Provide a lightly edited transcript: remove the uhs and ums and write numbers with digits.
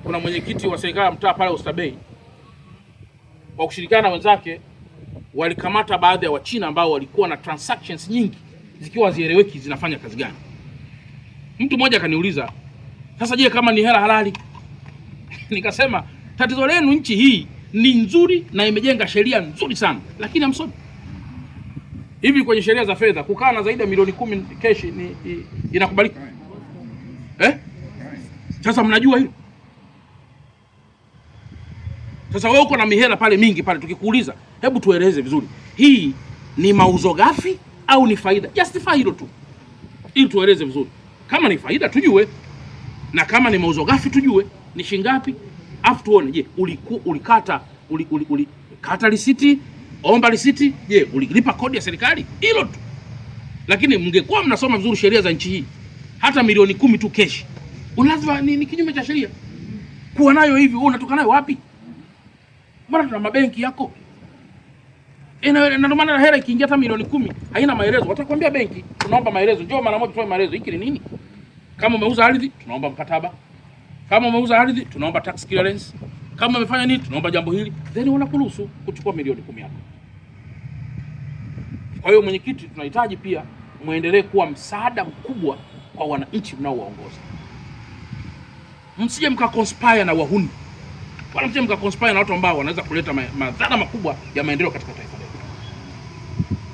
kuna mwenyekiti wa serikali ya mtaa pale Oysterbay kwa kushirikiana na wenzake walikamata baadhi ya Wachina ambao walikuwa na transactions nyingi zikiwa hazieleweki zinafanya kazi gani. Mtu mmoja akaniuliza, sasa je, kama ni hela halali? Nikasema tatizo lenu, nchi hii ni nzuri na imejenga sheria nzuri sana, lakini hamsomi. Hivi kwenye sheria za fedha kukaa na zaidi ya milioni 10 keshi inakubalika? Sasa mnajua hilo? Sasa wewe uko na mihela pale mingi pale, tukikuuliza hebu tueleze vizuri, hii ni mauzo ghafi au ni faida? Justify hilo tu ili tueleze vizuri. Kama ni faida tujue, na kama ni mauzo ghafi tujue ni shingapi, afu tuone, je, ulikata risiti, omba risiti, je, ulilipa kodi ya serikali? Hilo tu. Lakini mngekuwa mnasoma vizuri sheria za nchi hii, hata milioni 10 tu keshi unalazima ni kinyume cha sheria kuwa nayo hivi. Wewe unatoka nayo wapi? Mbona tuna mabenki yako? Na ndio maana hela ikiingia hata milioni 10 haina maelezo, watakwambia benki, tunaomba maelezo, njoo mara moja tutoe maelezo. Hiki ni nini? Kama umeuza ardhi tunaomba mkataba, kama umeuza ardhi tunaomba tax clearance, kama umefanya nini tunaomba jambo hili, then unakuruhusu kuchukua milioni 10 yako. Kwa hiyo mwenyekiti, tunahitaji pia muendelee kuwa msaada mkubwa kwa wananchi mnaowaongoza. Msije mkaconspire na wahuni, wala msije mkaconspire na watu ambao wanaweza kuleta madhara makubwa ya maendeleo katika taifa.